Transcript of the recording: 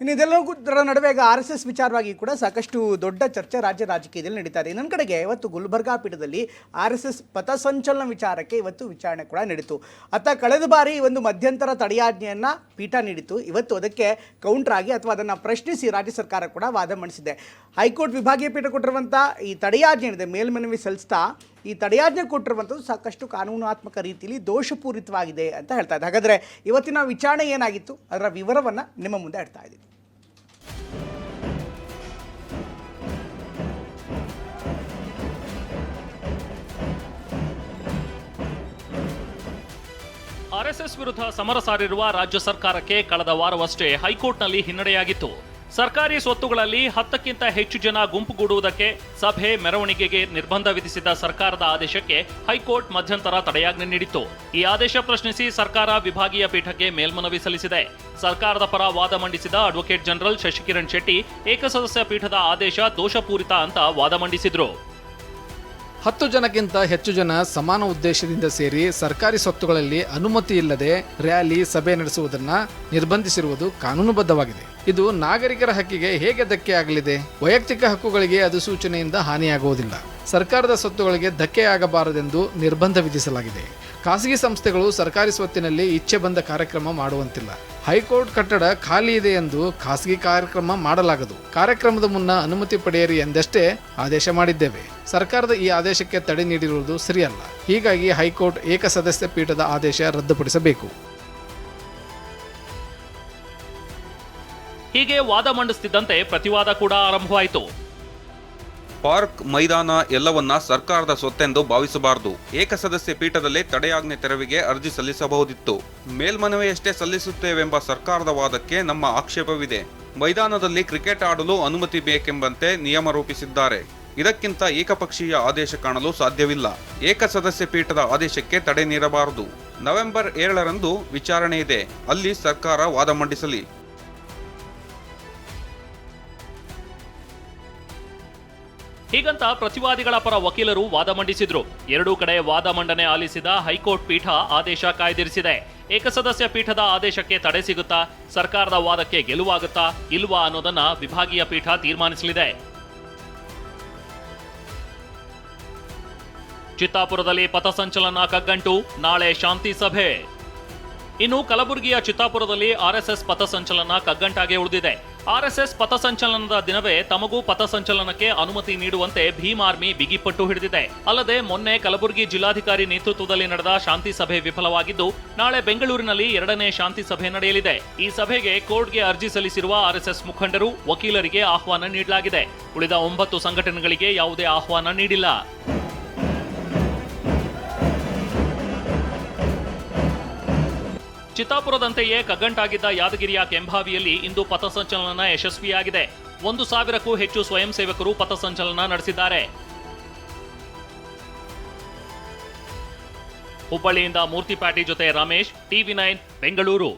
ಇನ್ನು ಇದೆಲ್ಲದರ ನಡುವೆ ಈಗ RSS ವಿಚಾರವಾಗಿ ಕೂಡ ಸಾಕಷ್ಟು ದೊಡ್ಡ ಚರ್ಚೆ ರಾಜ್ಯ ರಾಜಕೀಯದಲ್ಲಿ ನಡೀತಾ ಇದೆ. ಇನ್ನೊಂದು ಕಡೆಗೆ ಇವತ್ತು ಗುಲ್ಬರ್ಗಾ ಪೀಠದಲ್ಲಿ RSS ಪಥಸಂಚಲನ ವಿಚಾರಕ್ಕೆ ಇವತ್ತು ವಿಚಾರಣೆ ಕೂಡ ನಡೀತು. ಅತ್ತ ಕಳೆದ ಬಾರಿ ಒಂದು ಮಧ್ಯಂತರ ತಡೆಯಾಜ್ಞೆಯನ್ನು ಪೀಠ ನೀಡಿತು. ಇವತ್ತು ಅದಕ್ಕೆ ಕೌಂಟರ್ ಆಗಿ ಅಥವಾ ಅದನ್ನು ಪ್ರಶ್ನಿಸಿ ರಾಜ್ಯ ಸರ್ಕಾರ ಕೂಡ ವಾದ ಮಂಡಿಸಿದೆ. ಹೈಕೋರ್ಟ್ ವಿಭಾಗೀಯ ಪೀಠ ಕೊಟ್ಟಿರುವಂಥ ಈ ತಡೆಯಾಜ್ಞೆ ಏನಿದೆ, ಮೇಲ್ಮನವಿ ಸಲ್ಲಿಸ್ತಾ ಈ ತಡೆಯಾಜ್ಞೆ ಕೊಟ್ಟಿರುವಂಥದ್ದು ಸಾಕಷ್ಟು ಕಾನೂನಾತ್ಮಕ ರೀತಿಯಲ್ಲಿ ದೋಷಪೂರಿತವಾಗಿದೆ ಅಂತ ಹೇಳ್ತಾ ಇದೆ. ಹಾಗಾದರೆ ಇವತ್ತಿನ ವಿಚಾರಣೆ ಏನಾಗಿತ್ತು ಅದರ ವಿವರವನ್ನು ನಿಮ್ಮ ಮುಂದೆ ಇಡ್ತಾ ಇದ್ದೀವಿ. RSS ವಿರುದ್ಧ ಸಮರ ಸಾರಿರುವ ರಾಜ್ಯ ಸರ್ಕಾರಕ್ಕೆ ಕಳೆದ ವಾರವಷ್ಟೇ ಹೈಕೋರ್ಟ್ನಲ್ಲಿ ಹಿನ್ನಡೆಯಾಗಿತ್ತು. ಸರ್ಕಾರಿ ಸ್ವತ್ತುಗಳಲ್ಲಿ 10ಕ್ಕಿಂತ ಹೆಚ್ಚು ಜನ ಗುಂಪುಗೂಡುವುದಕ್ಕೆ ಸಭೆ ಮೆರವಣಿಗೆಗೆ ನಿರ್ಬಂಧ ವಿಧಿಸಿದ್ದ ಸರ್ಕಾರದ ಆದೇಶಕ್ಕೆ ಹೈಕೋರ್ಟ್ ಮಧ್ಯಂತರ ತಡೆಯಾಜ್ಞೆ ನೀಡಿತ್ತು. ಈ ಆದೇಶ ಪ್ರಶ್ನಿಸಿ ಸರ್ಕಾರ ವಿಭಾಗೀಯ ಪೀಠಕ್ಕೆ ಮೇಲ್ಮನವಿ ಸಲ್ಲಿಸಿದೆ. ಸರ್ಕಾರದ ಪರ ವಾದ ಮಂಡಿಸಿದ ಅಡ್ವೊಕೇಟ್ ಜನರಲ್ ಶಶಿಕಿರಣ್ ಶೆಟ್ಟಿ ಏಕಸದಸ್ಯ ಪೀಠದ ಆದೇಶ ದೋಷಪೂರಿತ ಅಂತ ವಾದ ಮಂಡಿಸಿದ್ರು. 10 ಜನಕ್ಕಿಂತ ಹೆಚ್ಚು ಜನ ಸಮಾನ ಉದ್ದೇಶದಿಂದ ಸೇರಿ ಸರ್ಕಾರಿ ಸ್ವತ್ತುಗಳಲ್ಲಿ ಅನುಮತಿ ಇಲ್ಲದೆ ರ್ಯಾಲಿ ಸಭೆ ನಡೆಸುವುದನ್ನ ನಿರ್ಬಂಧಿಸಿರುವುದು ಕಾನೂನುಬದ್ಧವಾಗಿದೆ. ಇದು ನಾಗರಿಕರ ಹಕ್ಕಿಗೆ ಹೇಗೆ ಧಕ್ಕೆ ಆಗಲಿದೆ? ವೈಯಕ್ತಿಕ ಹಕ್ಕುಗಳಿಗೆ ಅಧಿಸೂಚನೆಯಿಂದ ಹಾನಿಯಾಗುವುದಿಲ್ಲ. ಸರ್ಕಾರದ ಸ್ವತ್ತುಗಳಿಗೆ ಧಕ್ಕೆಯಾಗಬಾರದೆಂದು ನಿರ್ಬಂಧ ವಿಧಿಸಲಾಗಿದೆ. ಖಾಸಗಿ ಸಂಸ್ಥೆಗಳು ಸರ್ಕಾರಿ ಸ್ವತ್ತಿನಲ್ಲಿ ಇಚ್ಛೆ ಬಂದ ಕಾರ್ಯಕ್ರಮ ಮಾಡುವಂತಿಲ್ಲ. ಹೈಕೋರ್ಟ್ ಕಟ್ಟಡ ಖಾಲಿ ಇದೆ ಎಂದು ಖಾಸಗಿ ಕಾರ್ಯಕ್ರಮ ಮಾಡಲಾಗದು. ಕಾರ್ಯಕ್ರಮದ ಮುನ್ನ ಅನುಮತಿ ಪಡೆಯಿರಿ ಎಂದಷ್ಟೇ ಆದೇಶ ಮಾಡಿದ್ದೇವೆ. ಸರ್ಕಾರದ ಈ ಆದೇಶಕ್ಕೆ ತಡೆ ನೀಡಿರುವುದು ಸರಿಯಲ್ಲ. ಹೀಗಾಗಿ ಹೈಕೋರ್ಟ್ ಏಕಸದಸ್ಯ ಪೀಠದ ಆದೇಶ ರದ್ದುಪಡಿಸಬೇಕು. ಹೀಗೆ ವಾದ ಮಂಡಿಸುತ್ತಿದ್ದಂತೆ ಪ್ರತಿವಾದ ಕೂಡ ಆರಂಭವಾಯಿತು. ಪಾರ್ಕ್, ಮೈದಾನ ಎಲ್ಲವನ್ನ ಸರ್ಕಾರದ ಸೊತ್ತೆಂದು ಭಾವಿಸಬಾರದು. ಏಕಸದಸ್ಯ ಪೀಠದಲ್ಲೇ ತಡೆಯಾಜ್ಞೆ ತೆರವಿಗೆ ಅರ್ಜಿ ಸಲ್ಲಿಸಬಹುದಿತ್ತು. ಮೇಲ್ಮನವಿಯಷ್ಟೇ ಸಲ್ಲಿಸುತ್ತೇವೆಂಬ ಸರ್ಕಾರದ ವಾದಕ್ಕೆ ನಮ್ಮ ಆಕ್ಷೇಪವಿದೆ. ಮೈದಾನದಲ್ಲಿ ಕ್ರಿಕೆಟ್ ಆಡಲು ಅನುಮತಿ ಬೇಕೆಂಬಂತೆ ನಿಯಮ ರೂಪಿಸಿದ್ದಾರೆ. ಇದಕ್ಕಿಂತ ಏಕಪಕ್ಷೀಯ ಆದೇಶ ಕಾಣಲು ಸಾಧ್ಯವಿಲ್ಲ. ಏಕಸದಸ್ಯ ಪೀಠದ ಆದೇಶಕ್ಕೆ ತಡೆ ನೀಡಬಾರದು. ನವೆಂಬರ್ 7ರಂದು ವಿಚಾರಣೆ ಇದೆ. ಅಲ್ಲಿ ಸರ್ಕಾರ ವಾದ ಮಂಡಿಸಲಿ. ಹೀಗಂತ ಪ್ರತಿವಾದಿಗಳ ಪರ ವಕೀಲರು ವಾದ ಮಂಡಿಸಿದ್ರು. ಎರಡೂ ಕಡೆ ವಾದ ಮಂಡನೆ ಆಲಿಸಿದ ಹೈಕೋರ್ಟ್ ಪೀಠ ಆದೇಶ ಕಾಯ್ದಿರಿಸಿದೆ. ಏಕಸದಸ್ಯ ಪೀಠದ ಆದೇಶಕ್ಕೆ ತಡೆ ಸಿಗುತ್ತಾ, ಸರ್ಕಾರದ ವಾದಕ್ಕೆ ಗೆಲುವಾಗುತ್ತಾ ಇಲ್ವಾ ಅನ್ನೋದನ್ನ ವಿಭಾಗೀಯ ಪೀಠ ತೀರ್ಮಾನಿಸಲಿದೆ. ಚಿತ್ತಾಪುರದಲ್ಲಿ ಪಥಸಂಚಲನ ಕಗ್ಗಂಟು, ನಾಳೆ ಶಾಂತಿ ಸಭೆ. ಇನ್ನು ಕಲಬುರಗಿಯ ಚಿತ್ತಾಪುರದಲ್ಲಿ RSS ಪಥಸಂಚಲನ ಕಗ್ಗಂಟಾಗೆ ಉಳಿದಿದೆ. RSS ಪಥಸಂಚಲನದ ದಿನವೇ ತಮಗೂ ಪಥಸಂಚಲನಕ್ಕೆ ಅನುಮತಿ ನೀಡುವಂತೆ ಭೀಮ್ ಆರ್ಮಿ ಬಿಗಿಪಟ್ಟು ಹಿಡಿದಿದೆ. ಅಲ್ಲದೆ ಮೊನ್ನೆ ಕಲಬುರಗಿ ಜಿಲ್ಲಾಧಿಕಾರಿ ನೇತೃತ್ವದಲ್ಲಿ ನಡೆದ ಶಾಂತಿ ಸಭೆ ವಿಫಲವಾಗಿದ್ದು, ನಾಳೆ ಬೆಂಗಳೂರಿನಲ್ಲಿ 2ನೇ ಶಾಂತಿ ಸಭೆ ನಡೆಯಲಿದೆ. ಈ ಸಭೆಗೆ ಕೋರ್ಟ್ಗೆ ಅರ್ಜಿ ಸಲ್ಲಿಸಿರುವ RSS ಮುಖಂಡರು, ವಕೀಲರಿಗೆ ಆಹ್ವಾನ ನೀಡಲಾಗಿದೆ. ಉಳಿದ 9 ಸಂಘಟನೆಗಳಿಗೆ ಯಾವುದೇ ಆಹ್ವಾನ ನೀಡಿಲ್ಲ. ಚಿತ್ತಾಪುರದಂತೆಯೇ ಕಗ್ಗಂಟಾಗಿದ್ದ ಯಾದಗಿರಿಯ ಕೆಂಭಾವಿಯಲ್ಲಿ ಇಂದು ಪಥಸಂಚಲನ ಯಶಸ್ವಿಯಾಗಿದೆ. 1,000ಕ್ಕೂ ಹೆಚ್ಚು ಸ್ವಯಂ ಸೇವಕರು ಪಥಸಂಚಲನ ನಡೆಸಿದ್ದಾರೆ. ಹುಬ್ಬಳ್ಳಿಯಿಂದ ಮೂರ್ತಿ ಪ್ಯಾಟಿ ಜೊತೆ ರಮೇಶ್, TV9 ಬೆಂಗಳೂರು.